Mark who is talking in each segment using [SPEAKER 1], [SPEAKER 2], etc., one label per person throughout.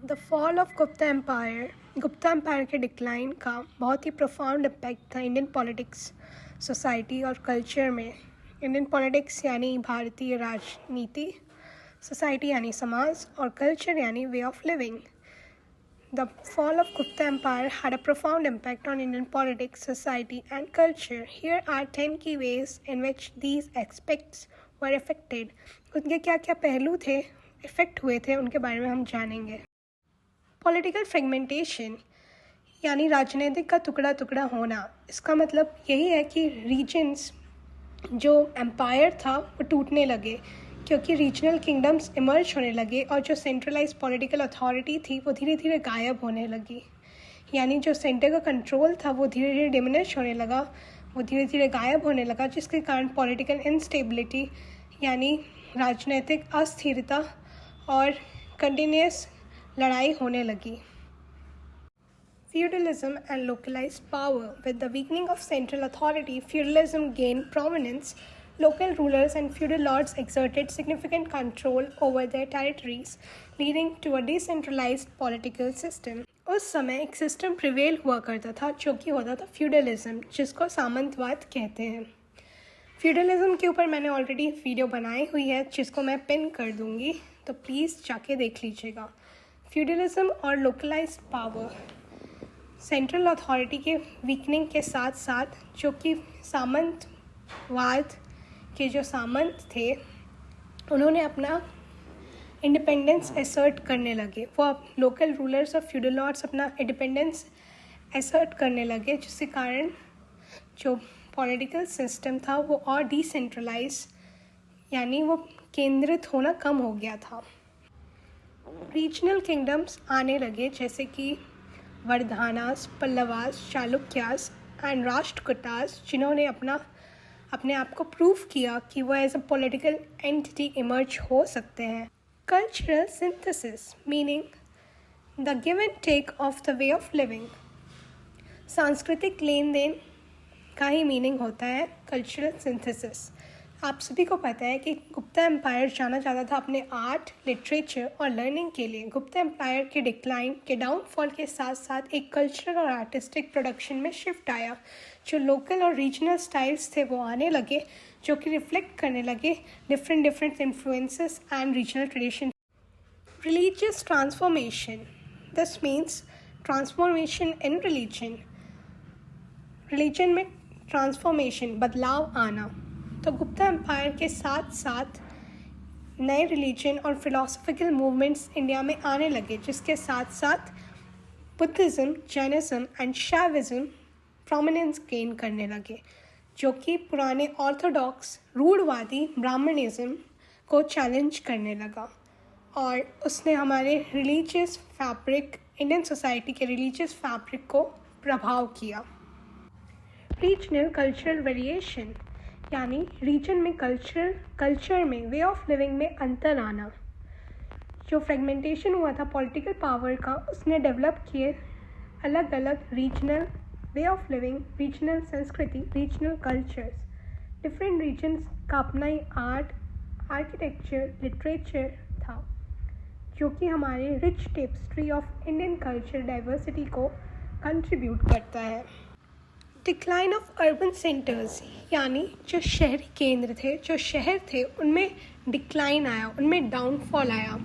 [SPEAKER 1] The fall of Gupta empire के decline का बहुत ही प्रोफाउंड इम्पैक्ट था इंडियन पॉलिटिक्स, सोसाइटी और कल्चर में। इंडियन पॉलिटिक्स यानी भारतीय राजनीति, सोसाइटी यानी समाज और कल्चर यानी way of living. The fall of Gupta Empire had a profound impact on Indian politics, society, and culture. Here are 10 key ways in which these aspects were affected. उनके क्या क्या पहलू थे, इफ़ेक्ट हुए थे, उनके बारे में हम जानेंगे। पॉलिटिकल फ्रेगमेंटेशन यानी राजनीतिक का टुकड़ा टुकड़ा होना। इसका मतलब यही है कि रीजन्स जो एम्पायर था वो टूटने लगे क्योंकि रीजनल किंगडम्स इमर्ज होने लगे और जो सेंट्रलाइज पॉलिटिकल अथॉरिटी थी वो धीरे धीरे गायब होने लगी। यानी जो सेंटर का कंट्रोल था वो धीरे धीरे डिमिनिश होने लगा, वो धीरे धीरे गायब होने लगा, जिसके कारण पॉलिटिकल इनस्टेबिलिटी यानी राजनीतिक अस्थिरता और कंटिन्यूस लड़ाई होने लगी। Feudalism and localized power. With the weakening of central authority, feudalism gained prominence. Local rulers and feudal lords exerted significant control over their territories, leading to a decentralized political system. उस समय एक system prevail हुआ करता था जो कि होता था फ्यूडलिज्म, जिसको सामंतवाद कहते हैं। फ्यूडलिज्म के ऊपर मैंने ऑलरेडी वीडियो बनाई हुई है जिसको मैं पिन कर दूंगी, तो प्लीज़ जाके देख लीजिएगा। फ्यूडलिज्म और लोकलाइज्ड पावर, सेंट्रल अथॉरिटी के वीकनिंग के साथ साथ जो कि सामंतवाद के जो सामंत थे उन्होंने अपना इंडिपेंडेंस असर्ट करने लगे। वो अब लोकल रूलर्स और फ्यूडल लॉर्ड्स अपना इंडिपेंडेंस असर्ट करने लगे, जिसके कारण जो पॉलिटिकल सिस्टम था वो और डिसेंट्रलाइज यानी वो केंद्रित होना कम हो गया था। रीजनल किंगडम्स आने लगे जैसे कि वर्धानास, पल्लवास, चालुक्यास एंड राष्ट्रकूटास, जिन्होंने अपने आप को प्रूव किया कि वो as a political entity emerge हो सकते हैं। Cultural synthesis meaning the give and take of the way of living. सांस्कृतिक लेन देन का ही मीनिंग होता है कल्चरल सिंथेसिस। आप सभी को पता है कि गुप्ता एम्पायर जाना जाता था अपने आर्ट, लिटरेचर और लर्निंग के लिए। गुप्ता एम्पायर के डिक्लाइन के डाउनफॉल के साथ साथ एक कल्चरल और आर्टिस्टिक प्रोडक्शन में शिफ्ट आया। जो लोकल और रीजनल स्टाइल्स थे वो आने लगे, जो कि रिफ्लेक्ट करने लगे different influences and regional tradition. Religious transformation, this means transformation in religion में ट्रांसफॉर्मेशन, बदलाव आना। तो गुप्ता एम्पायर के साथ साथ नए रिलीजन और फिलोसफिकल मूवमेंट्स इंडिया में आने लगे, जिसके साथ साथ Buddhism, Jainism and Shaivism prominence gain करने लगे, जो कि पुराने ऑर्थोडॉक्स रूढ़वादी ब्राह्मणिज़्म को चैलेंज करने लगा और उसने हमारे रिलीजियस फैब्रिक, इंडियन सोसाइटी के रिलीजियस फैब्रिक को प्रभाव किया। रीजनल कल्चरल वेरिएशन यानी रीजन में कल्चर में, वे ऑफ लिविंग में अंतर आना। जो फ्रेगमेंटेशन हुआ था पॉलिटिकल पावर का, उसने डेवलप किए अलग अलग regional way of living, regional संस्कृति, रीजनल कल्चर्स। डिफरेंट रीजन्स का अपना ही आर्ट, आर्किटेक्चर, लिटरेचर था, जो कि हमारे rich tapestry of Indian culture diversity को कंट्रीब्यूट करता है। डिक्लाइन ऑफ अर्बन सेंटर्स यानी जो शहरी केंद्र थे, जो शहर थे, उनमें डिक्लाइन आया, उनमें डाउनफॉल आया।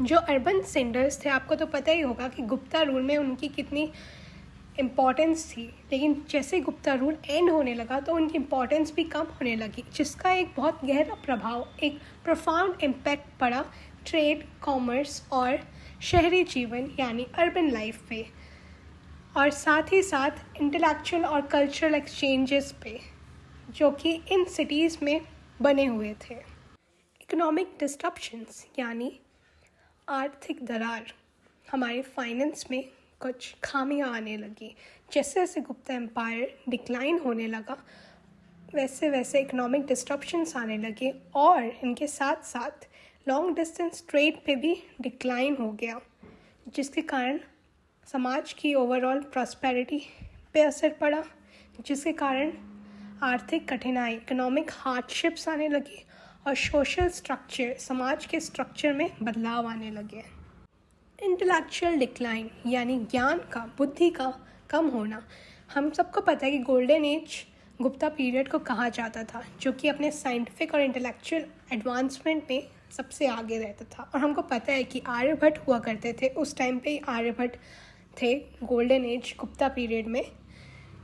[SPEAKER 1] जो अर्बन सेंटर्स थे, आपको तो पता ही होगा कि गुप्ता रूल में उनकी कितनी इम्पॉर्टेंस थी, लेकिन जैसे गुप्ता रूल एंड होने लगा तो उनकी इम्पॉर्टेंस भी कम होने लगी, जिसका एक बहुत गहरा प्रभाव, एक प्रोफाउंड इम्पैक्ट पड़ा ट्रेड, कॉमर्स और शहरी जीवन यानी अर्बन लाइफ पे, और साथ ही साथ इंटेलेक्चुअल और कल्चरल एक्सचेंजेस पे, जो कि इन सिटीज़ में बने हुए थे। इकोनॉमिक डिस्ट्रप्शंस यानी आर्थिक दरार, हमारे फाइनेंस में कुछ खामियां आने लगी। जैसे जैसे गुप्ता एम्पायर डिक्लाइन होने लगा वैसे वैसे इकोनॉमिक डिस्ट्रप्शंस आने लगे और इनके साथ साथ लॉन्ग डिस्टेंस ट्रेड पे भी डिक्लाइन हो गया, जिसके कारण समाज की ओवरऑल प्रॉस्पेरिटी पे असर पड़ा, जिसके कारण आर्थिक कठिनाई, इकोनॉमिक हार्डशिप्स आने लगी और सोशल स्ट्रक्चर, समाज के स्ट्रक्चर में बदलाव आने लगे। इंटेलेक्चुअल डिक्लाइन यानी ज्ञान का, बुद्धि का कम होना। हम सबको पता है कि गोल्डन एज गुप्ता पीरियड को कहा जाता था, जो कि अपने साइंटिफिक और इंटेलेक्चुअल एडवांसमेंट में सबसे आगे रहता था। और हमको पता है कि आर्यभट्ट हुआ करते थे, उस टाइम पे आर्यभट्ट थे गोल्डन एज गुप्ता पीरियड में,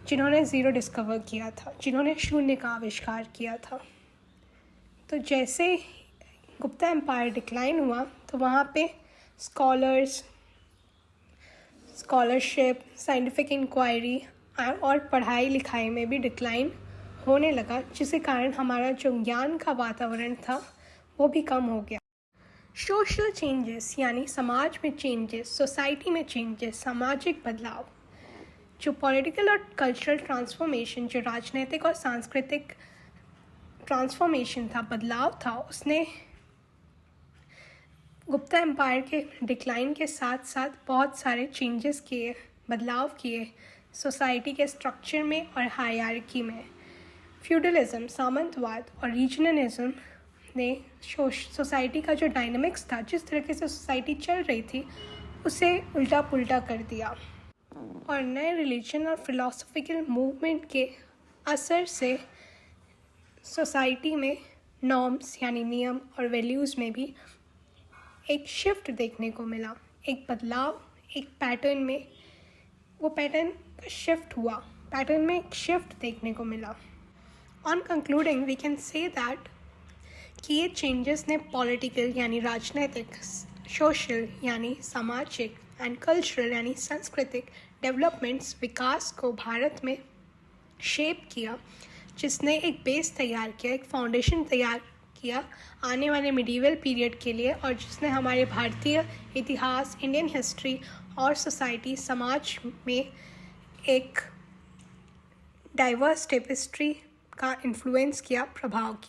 [SPEAKER 1] जिन्होंने ज़ीरो डिस्कवर किया था, जिन्होंने शून्य का आविष्कार किया था। तो जैसे गुप्ता एम्पायर डिक्लाइन हुआ तो वहाँ पे स्कॉलरशिप, साइंटिफिक इंक्वायरी और पढ़ाई लिखाई में भी डिक्लाइन होने लगा, जिसके कारण हमारा जो ज्ञान का वातावरण था वो भी कम हो गया। सोशल चेंजेस यानी समाज में चेंजेस, सोसाइटी में चेंजेस, सामाजिक बदलाव। जो पॉलिटिकल और कल्चरल ट्रांसफॉर्मेशन, जो राजनीतिक और सांस्कृतिक ट्रांसफॉर्मेशन था, बदलाव था, उसने गुप्ता एम्पायर के डिक्लाइन के साथ साथ बहुत सारे चेंजेस किए, बदलाव किए सोसाइटी के स्ट्रक्चर में और हायरार्की में। फ्यूडलिज्म, सामंतवाद और रीजनलिज्म ने सोसाइटी का जो डायनामिक्स था, जिस तरीके से सोसाइटी चल रही थी, उसे उल्टा पुल्टा कर दिया। और नए रिलीजन और फिलोसॉफिकल मूवमेंट के असर से सोसाइटी में नॉर्म्स यानी नियम और वैल्यूज़ में भी एक शिफ्ट देखने को मिला, एक बदलाव, एक पैटर्न में, वो पैटर्न शिफ्ट हुआ, पैटर्न में एक शिफ्ट देखने को मिला। On concluding we can say that कि ये चेंजेस ने पॉलिटिकल यानी राजनीतिक, सोशल यानी सामाजिक एंड कल्चरल यानी सांस्कृतिक डेवलपमेंट्स, विकास को भारत में शेप किया, जिसने एक बेस तैयार किया, एक फाउंडेशन तैयार किया आने वाले मिडीवल पीरियड के लिए, और जिसने हमारे भारतीय इतिहास, इंडियन हिस्ट्री और सोसाइटी, समाज में एक डाइवर्स टेपेस्ट्री का इन्फ्लुएंस किया, प्रभाव किया।